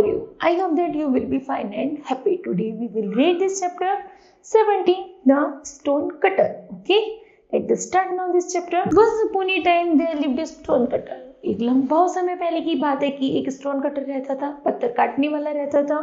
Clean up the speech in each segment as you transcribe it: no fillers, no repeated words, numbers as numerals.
are you? I hope that you will be fine and happy. Today we will read this chapter 17, The Stone Cutter. Okay, let us start now this chapter. Once upon a time there lived a stone cutter. एक लंबा समय पहले की बात है कि एक stone cutter रहता था, पत्थर काटने वाला रहता था.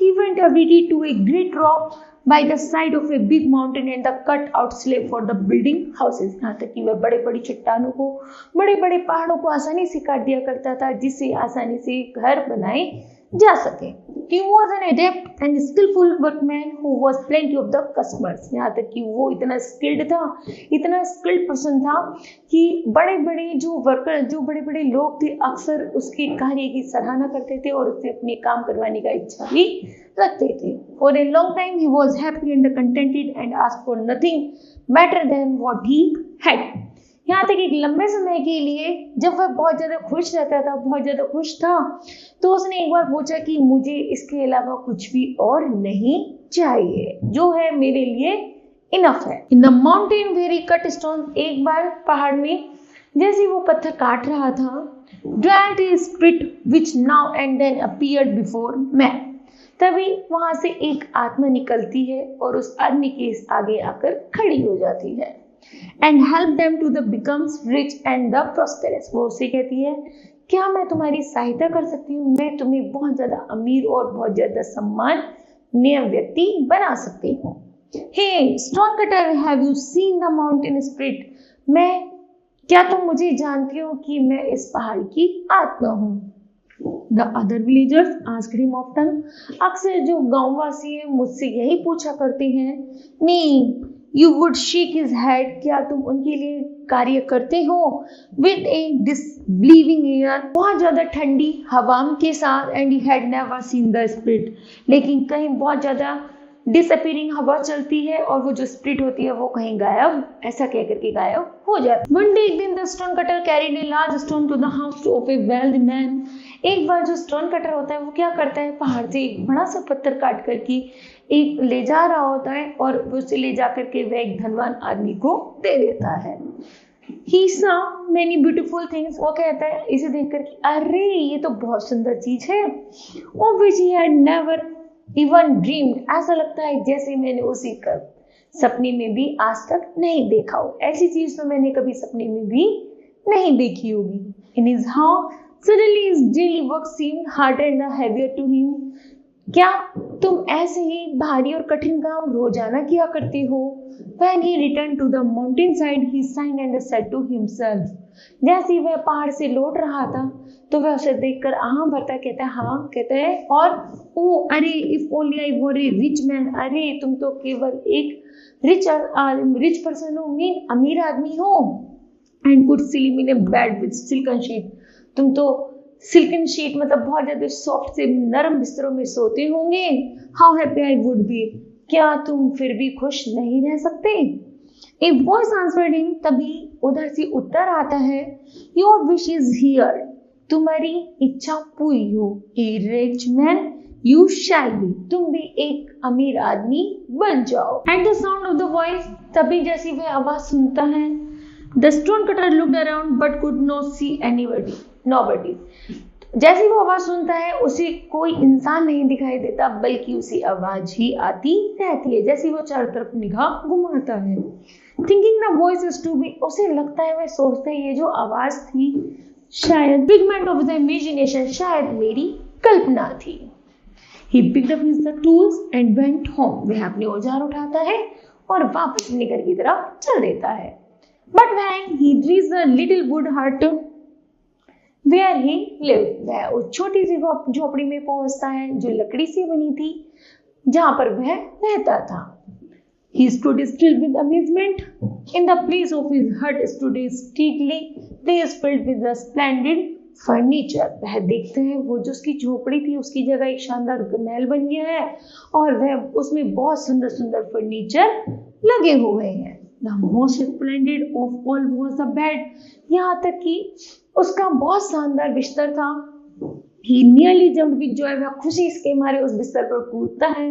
He went every day to a great rock by the side of a big mountain and the cut out slab for the building houses. यहाँ तक कि वह बड़े बड़ी चट्टानों को, बड़े बड़े पहाड़ों को आसानी से काट दिया करता था, जिससे आसानी से घर बनाए जा सके. He was an adept and skillful workman who was plenty of the customers. यहाँ तक कि वो इतना स्किल्ड था, इतना स्किल्ड पर्सन था कि बड़े बड़े जो वर्कर, जो बड़े बड़े लोग थे, अक्सर उसके कार्य की सराहना करते थे और उससे अपने काम करवाने का इच्छा भी रखते थे. For a long time he was happy and contented and asked for nothing better than what he had. यहाँ तक एक लंबे समय के लिए जब वह बहुत ज़्यादा खुश रहता था, बहुत ज़्यादा खुश था, तो उसने एक बार पूछा कि मुझे इसके अलावा कुछ भी और नहीं चाहिए, जो है मेरे लिए इनफ है. In the mountain very cut stone, एक बार पहाड़ में जैसे वो पत्थर काट रहा था, dwelt a spirit which now and then appeared before man. तभी वहां से एक आत्मा निकलती है और उस आदमी के आगे आकर खड़ी हो जाती है. And help them to the becomes rich and the prosperous. वो उसे कहती है, क्या मैं तुम्हारी सहायता कर सकती हूँ? मैं तुम्हें बहुत ज्यादा अमीर और बहुत ज्यादा सम्मानीय व्यक्ति बना सकती हूँ. Hey, stone cutter, have you seen the mountain spirit? क्या तुम मुझे जानती हो कि मैं इस पहाड़ की आत्मा हूँ? The other villagers asked him often. अक्सर जो गांववासी हैं मुझसे यही पूछा करते हैं. नहीं, You would shake his head. क्या तुम उनके लिए कार्य करते हो? With a disbelieving air, बहुत ज़्यादा ठंडी हवा के साथ. And he had never seen the spirit. लेकिन कहीं बहुत ज़्यादा डिसअपीयरिंग हवा चलती है और वो जो स्प्रिट होती है वो कहीं गायब, ऐसा कह करके गायब हो जाती है. One day, एक दिन the stone cutter carried a large stone to the house of a wealthy man. एक बार जो स्टोन कटर होता है वो क्या करता है, पहाड़ से एक बड़ा सा पत्थर काट करके एक ले जा रहा होता है और उसे ले जा करके वह एक धनवान आदमी को दे देता है. He saw many beautiful things. वो कहता है इसे देख करके, अरे ये तो बहुत सुंदर चीज है. Of which he had never even dreamed. ऐसा लगता है जैसे मैंने उसी का सपने में भी आज तक नहीं देखा हो. ऐसी चीज तो मैंने कभी सपने में भी नहीं देखी होगी. In his house suddenly his daily work seemed harder and heavier to him. क्या तुम ऐसे ही भारी और कठिन काम रोजाना किया करते हो? When he returned to the mountain side, he sighed and said to himself. जैसे वह पहाड़ से लौट रहा था तो वह उसे देखकर आह भरता कहता है, हाँ कहता है, और ओ अरे if only I were a rich man. अरे तुम तो केवल एक रिच पर्सन हो, मीन अमीर आदमी हो. And could sleep in a bed with silken sheet. तुम तो सिल्कन शीट मतलब बहुत ज्यादा सॉफ्ट से नरम बिस्तरों में सोते होंगे. How happy I would be. क्या तुम फिर भी खुश नहीं रह सकते? A voice answered him. तभी उधर से उत्तर आता है, योर विश इज हियर. तुम्हारी इच्छा पूरी हो. A rich man you shall be. तुम भी एक अमीर आदमी बन जाओ. At the sound of the voice, तभी जैसी वह आवाज सुनता है, the stone cutter looked around but could not see nobody. जैसे वो आवाज सुनता है उसे कोई इंसान नहीं दिखाई देता, बल्कि उसी आवाज ही आती रहती है. जैसे वो चारों तरफ निगाह घुमाता है. Thinking the voice is to be. उसे लगता है, वह सोचता है ये जो आवाज थी शायद फिगमेंट ऑफ द इमेजिनेशन, शायद मेरी कल्पना थी. He picked up his tools and went home. वह अपने औजार उठाता है और वापस अपने घर की तरफ चल देता है. But when he reached the little wood hut where he lived, वह उस छोटी सी झोपड़ी में पहुंचता है जो लकड़ी से बनी थी, जहां पर वह रहता था. He stood still with amazement. In the place of his hut stood a stately place filled with the splendid furniture. वह देखते हैं वो जो उसकी झोपड़ी थी उसकी जगह एक शानदार महल बन गया है और वह उसमें बहुत सुंदर सुंदर फर्नीचर लगे हुए हैं. The most splendid of all was the bed. यहाँ तक कि उसका बहुत शानदार बिस्तर था. He nearly jumped with joy. वह खुशी के मारे उस बिस्तर पर कूदता है.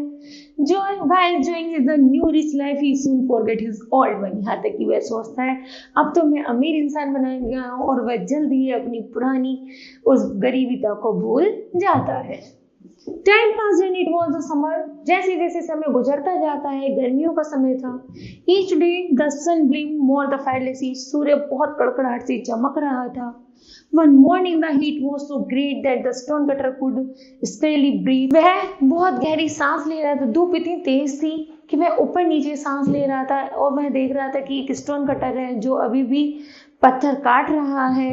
Joy, while enjoying the new rich life, he soon forget his old one. यहाँ तक कि वह सोचता है अब तो मैं अमीर इंसान बना गया हूँ, और वह जल्दी ही अपनी पुरानी उस गरीबीता को भूल जाता है. Time pass and it was the summer. जैसे जैसे समय गुजरता जाता है, गर्मियों का समय था। Each day the sun blazed more the fiercely, सूर्य बहुत कड़कड़ाहट से चमक रहा था। One morning the heat was so great that the stone cutter could स्पेरली ब्रीथ। वह बहुत गहरी सांस ले रहा था, धूप इतनी तेज थी कि वह ऊपर नीचे सांस ले रहा था, और वह देख रहा था कि एक स्टोन कटर है जो अभी भी पत्थर काट रहा है।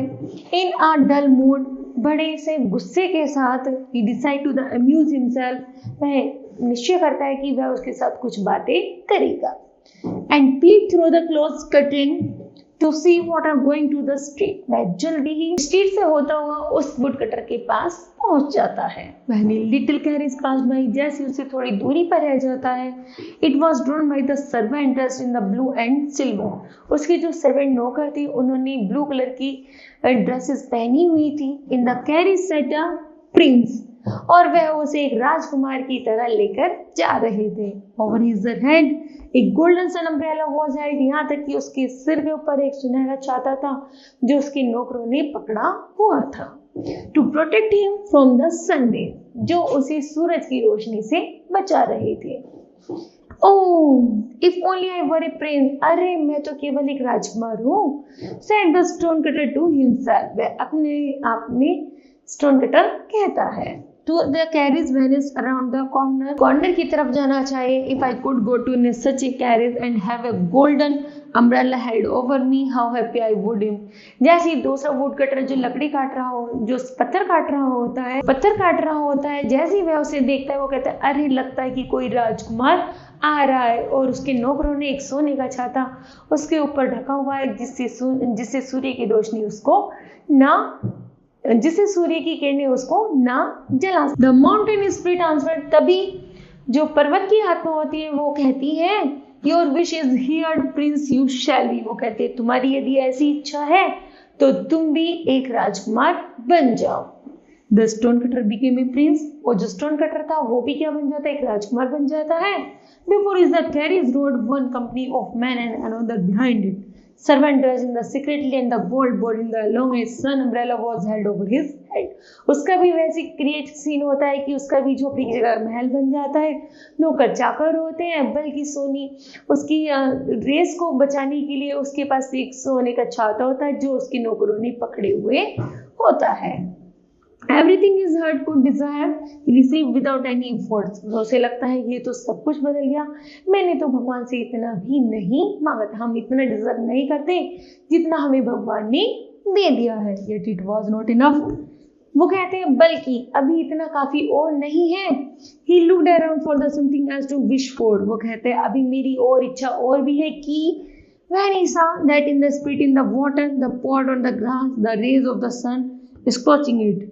इन आ डल मूड, बड़े से गुस्से के साथ, he decide to the amuse himself, वह निश्चय करता है कि वह उसके साथ कुछ बातें करेगा। And peep through the closed curtain to see what are going to the street, वह जल्दी ही स्ट्रीट से होता हुआ उस वुड कटर के पास पहुंच जाता है। वह लिटिल कैरिज पास बाई, जैसे उसे थोड़ी दूरी पर रह जाता है। It was drone by the servant dressed in the blue and silver, उसके जो सर्वेंट नौकर थी उन्होंने ब्लू कलर की ड्रेसेस पहनी हुई थी। In the carriage set a prince, और वह उसे एक राजकुमार की तरह लेकर जा रहे थे। ओवर हिज हेड एक golden sun umbrella was held, यहाँ तक कि उसके सिर के ऊपर एक सुनहरा छाता था जो उसके नौकरों ने पकड़ा हुआ था। To protect him from the sunray, जो उसे सूरज की रोशनी से बचा रहे थे। Oh if only I were a prince, अरे मैं तो केवल एक राजकुमार हूँ। Said the stone cutter to himself, वह अपने आप में स्टोन कटर कहता है। To the carriage vanish around the corner, corner की तरफ जाना चाहिए। If I could go to such a carriage and have A golden umbrella held over me, how happy I would him. जैसे दूसरा would cutter जो लकड़ी काट रहा हो, जो पत्थर काट रहा होता है, जैसे ही वह उसे देखता है वो कहता है अरे लगता है कि कोई राजकुमार आ रहा है। और उसके नौकरों ने एक सोने का छाता उसके ऊपर ढका हुआ है, जिससे सूर्य की रोशनी उसको जिससे सूर्य की किरणें उसको ना जला। द माउंटेन स्पिरिट आंसर्ड, तभी जो पर्वत की आत्मा होती है वो कहती है your wish is heard Prince you shall be, वो कहते हैं तुम्हारी यदि ऐसी इच्छा है तो तुम भी एक राजकुमार बन जाओ। The stone cutter became a Prince, और जो स्टोन कटर था वो भी क्या बन जाता है, एक राजकुमार बन जाता है। Before is the carriage road one company of man and another behind it, servant dressed in the secretly and the gold board in the long his sun umbrella was held over his head। उसका भी वैसे create scene होता है कि उसका भी झोपड़ी की जगह महल बन जाता है। नौकर चाकर होते हैं, बल्कि सोनी उसकी रेस को बचाने के लिए उसके पास एक सोने का छाता होता है जो उसके नौकरों ने पकड़े हुए होता है। Everything his heart could desire he received without any efforts, उसे लगता है ये तो सब कुछ बदल गया, मैंने तो भगवान से इतना भी नहीं मांगा था, हम इतना डिजर्व नहीं करते जितना हमें भगवान ने दे दिया है। Yet it was not enough, वो कहते हैं बल्कि अभी इतना काफी और नहीं है। He looked around for the something else to wish for, वो कहते हैं अभी मेरी और इच्छा और भी है कि when he saw that in the spit in the water the pot on the grass the rays of the sun scorching it,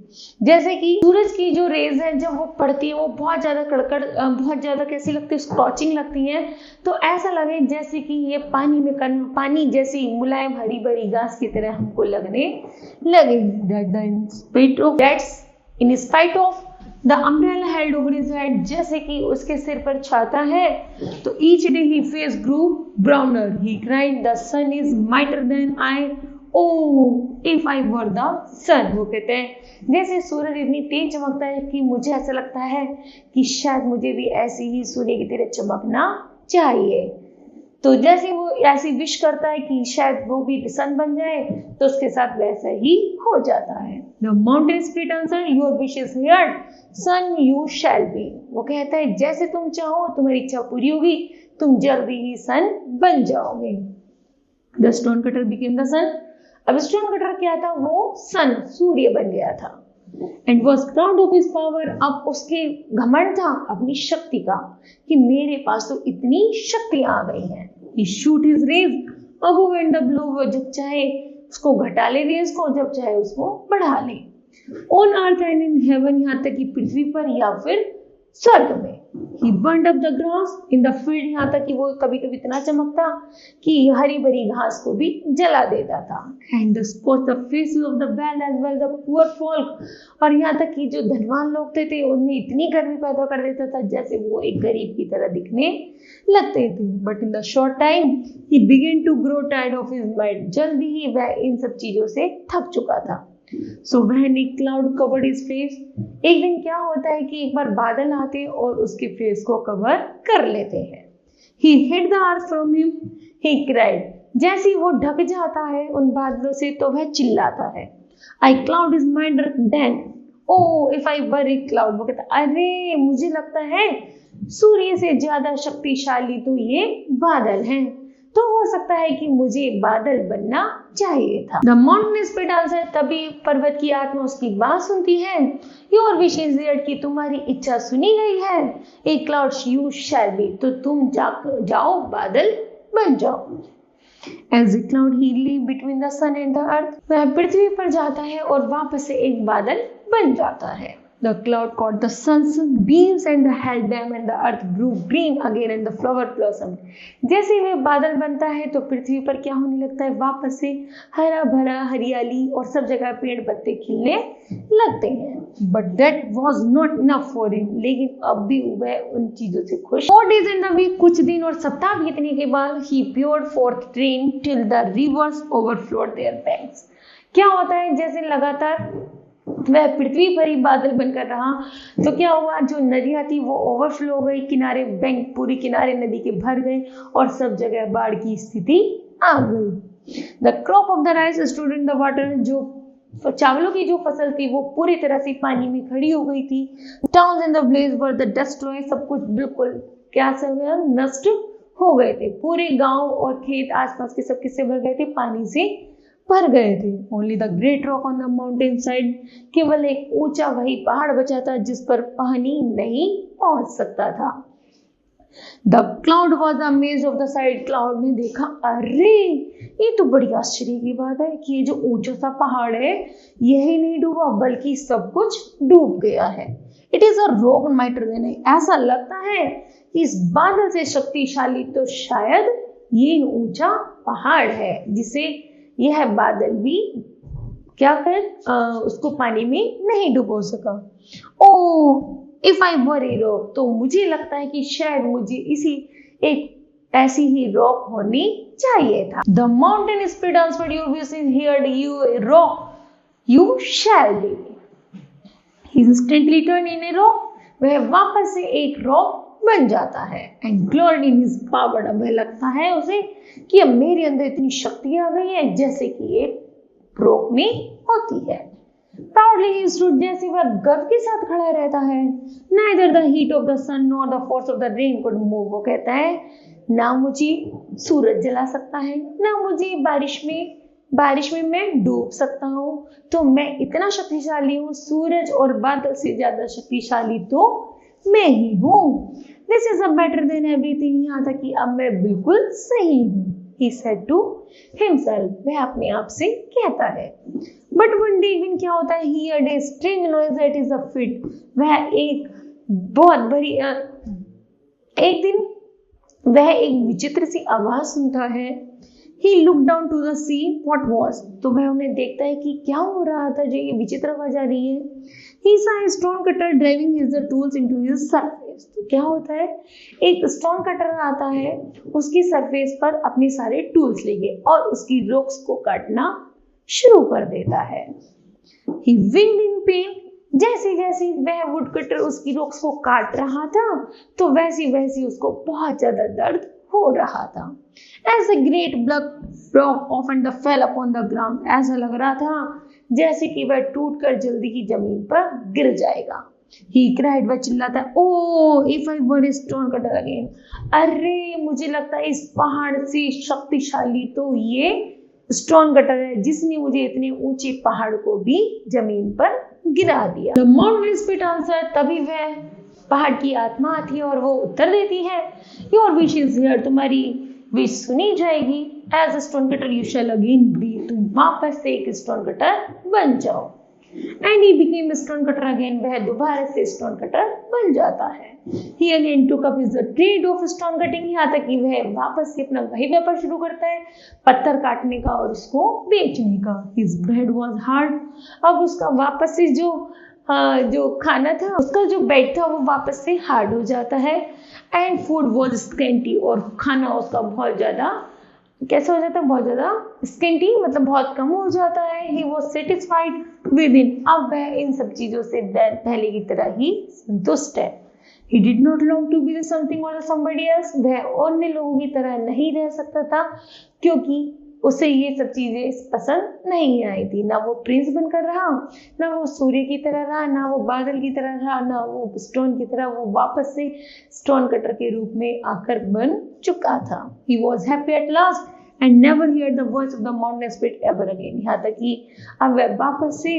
जैसे कि सूरज की जो रेज है जब वो पड़ती है वो बहुत ज्यादा कैसी लगती है, स्कॉचिंग लगती है। तो ऐसा लगे जैसे कि ये पानी जैसी मुलायम हरी भरी घास की तरह हमको लगने लगे। In spite of the umbrella held over his head, जैसे कि उसके सिर पर छाता है। तो each day he face grew browner, he cried the sun is mightier than I, oh if I were the sun, वो कहते हैं जैसे सूरज इतनी तेज चमकता है कि मुझे ऐसा लगता है कि शायद मुझे भी ऐसी ही सूर्य की तरह चमकना चाहिए। तो जैसे वो ऐसी विश करता है कि शायद वो भी सन बन जाए तो उसके साथ वैसा ही हो जाता है। The mountain spirit answer your wish is heard son you shall be, वो कहता है जैसे तुम चाहो तुम्हारी इच्छा पूरी होगी, तुम जल्दी ही सन बन जाओगे। The stone cutter became the sun, अब स्टोन कटर क्या था, वो सन सूर्य बन गया था। And was proud of his power, अब उसके घमंड था अपनी शक्ति का कि मेरे पास तो इतनी शक्तियां आ गई हैं। He shoot his rays above and the below, वो जब चाहे उसको घटा ले रेज को, जब चाहे उसको बढ़ा ले। On earth and in heaven, यहाँ तक कि पृथ्वी पर या फिर स्वर्ग में। He burned up the grass in the field, यहाँ तक कि वो कभी कभी इतना चमकता कि हरी भरी घास को भी जला देता था। And scorched the faces of the well as well the poor folk, और यहाँ तक कि जो धनवान लोग थे उन्हें इतनी गर्मी पैदा कर देता था जैसे वो एक गरीब की तरह दिखने लगते थे। But in the short time he began to grow tired of his mind, जल्दी ही वह इन सब चीजों से थक चुका था। So when A cloud covered his face, एक दिन क्या होता है कि एक बार बादल आते और उसके फेस को कवर कर लेते हैं। He hid the earth from him, he cried. जैसे ही वो ढक जाता है उन बादलों से तो वह चिल्लाता है, I cloud is mightier than, oh if I were a cloud। वो कहता अरे मुझे लगता है सूर्य से ज्यादा शक्तिशाली तो ये बादल हैं, तो हो सकता है कि मुझे बादल बनना चाहिए था। द माउंटेन स्पिरिट आंसर, तभी पर्वत की आत्मा उसकी बात सुनती है, योर विश इज हियर्ड, कि तुम्हारी इच्छा सुनी गई है, a cloud you shall be, तो तुम जाओ बादल बन जाओ। As a cloud he live between the sun and the earth, वह पृथ्वी पर जाता है और वापस से एक बादल बन जाता है। The cloud caught the sun's beams and held them, and the earth grew green again and the flower blossomed. जैसे वे बादल बनता है तो पृथ्वी पर क्या होने लगता है, वापस से हरा भरा हरियाली और सब जगह पेड़ पत्ते खिलने लगते हैं। But that was not enough for him, लेकिन अब भी वह उन चीजों से खुश। 4 days in the week, कुछ दिन और सप्ताह बीतने के बाद, he poured forth rain till the rivers overflowed their banks। क्या होता है, जैसे लगातार वह पृथ्वी पर ही बादल बनकर रहा तो क्या हुआ, जो नदियां थी वो ओवरफ्लो हो गई, किनारे बैंक पूरी किनारे नदी के भर गए और सब जगह बाढ़ की स्थिति आ गई। The crop of the rice stood in the water, जो चावलों की जो फसल थी वो पूरी तरह से पानी में खड़ी हो गई थी। Towns in the blaze were the destroy, सब कुछ बिल्कुल क्या सब गया, नष्ट हो गए थे। पूरे गांव और खेत आसपास के सब किससे भर गए थे, पानी से भर गए थे। Only the great rock on the mountain side, केवल एक ऊंचा वही पहाड़ बचा था जिस पर पानी नहीं पहुंच सकता था। The cloud was amazed of the side, cloud ने देखा अरे ये तो बड़ी आश्चर्य की बात है कि ये जो ऊंचा सा पहाड़ है यही नहीं डूबा बल्कि सब कुछ डूब गया है। It is a rock mightier than, ऐसा लगता है कि इस बादल से शक्तिशाली तो शायद ये ऊंचा पहाड़ है जिसे यह बादल भी क्या कर उसको पानी में नहीं डुबो सका। ओ if I were a rock, तो मुझे लगता है कि शायद मुझे इसी एक ऐसी ही रॉक होनी चाहिए था। The mountain spirit answered, your wish is heard, U a rock you shall B. He instantly turn in a rock, वह वापस से एक रॉक बन जाता है। And gloried in his power, अब लगता है उसे कि अब मेरे अंदर इतनी शक्ति आ गई है जैसे कि एक रॉक में होती है। प्राउडली ही स्टूड, जैसे वह गर्व के साथ खड़ा रहता है। Neither the heat of the sun nor the force of the rain could move, वो कहता है ना मुझे सूरज जला सकता है ना मुझे बारिश में मैं डूब सकता हूँ, तो मैं इतना शक्तिशाली हूँ, सूरज और बादल से ज्यादा शक्तिशाली तो मैं ही हूँ। This is a better than everything, यहाँ तक कि अब मैं बिल्कुल सही हूँ। He said to himself, वह अपने आप से कहता है। But one day even क्या होता है, he heard a strange noise that is a fit, वह एक बहुत बड़ी एक दिन वह एक विचित्र सी आवाज सुनता है। He looked down to the sea, what was, तो वह उन्हें देखता है कि क्या हो रहा था जो ये विचित्र आवाज आ रही है। He saw a stone cutter driving his tools into his surface, तो क्या होता है, एक स्टोन कटर आता है, उसकी सरफेस पर अपने सारे टूल्स लेके और उसकी रॉक्स को काटना शुरू कर देता है। He winked in pain, जैसे जैसे वह वुड कटर उसकी रॉक्स को काट रहा था तो वैसी वैसी उसको बहुत ज्यादा दर्द हो रहा था। As a great block rock often fell upon the ground, ऐसा लग रहा था जैसे कि वह टूटकर जल्दी ही जमीन पर गिर जाएगा। He cried, वह चिल्लाता है, Oh, if I were a stone cutter again, अरे मुझे लगता है इस पहाड़ से शक्तिशाली तो ये स्टोन कटर है जिसने मुझे इतने ऊंचे पहाड़ को भी जमीन पर गिरा दिया। The mountain spirit answered, तभी वह पहाड़ की आत्मा आती है और वो उत्तर देती है, Your wish is here, तुम्हारी विश सुनी जाएगी। As a stone cutter you shall again be, तुम वापस से एक स्टोन कटर बन जाओ। And he became a stone cutter again, वह दोबारा से स्टोन कटर बन जाता है। He again took up his trade of stone cutting, यहाँ तक कि वह वापस से अपना वही व्यापार शुरू करता है, पत्थर काटने का और उसको बेचने का। His bread was hard, अब उसका वापस से जो खाना था उसका जो बेड था वो वापस से हार्ड हो जाता है। एंड फूड वॉज स्केंटी, और खाना उसका बहुत ज़्यादा कैसे हो जाता है, बहुत ज्यादा स्किंटी, मतलब बहुत कम हो जाता है। He was satisfied with in, अब वह इन सब चीजों से पहले की तरह ही संतुष्ट है। He did not long to be something or somebody else, वह अन्य लोगों की तरह नहीं रह सकता था, क्योंकि उसे ये सब चीजें पसंद नहीं आई थी। ना वो प्रिंस बनकर रहा, ना वो सूर्य की तरह रहा, ना वो बादल की तरह रहा, ना वो स्टोन की तरह वो वापस से स्टोन कटर के रूप में आकर बन चुका था। He was happy at last and never heard the voice of the mountain spirit ever again, यहाँ तक कि अब वह वापस से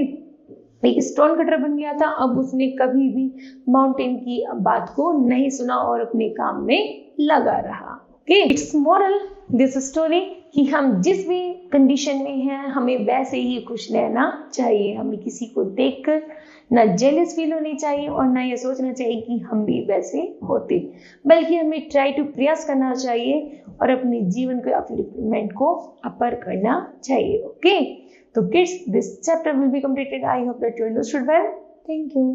एक स्टोन कटर बन गया था। अब उसने कभी भी माउंटेन की बात को नहीं सुना और अपने काम में लगा रहा। Okay, it's moral this story कि हम जिस भी कंडीशन में हैं हमें वैसे ही खुश रहना चाहिए। हमें किसी को देखकर ना जेलस फील होनी चाहिए और ना ये सोचना चाहिए कि हम भी वैसे होते, बल्कि हमें ट्राई टू प्रयास करना चाहिए और अपने जीवन के अपलिफ्टमेंट को अपर करना चाहिए। Okay, so kids, this chapter will be completed. I hope that you understood well. Thank you.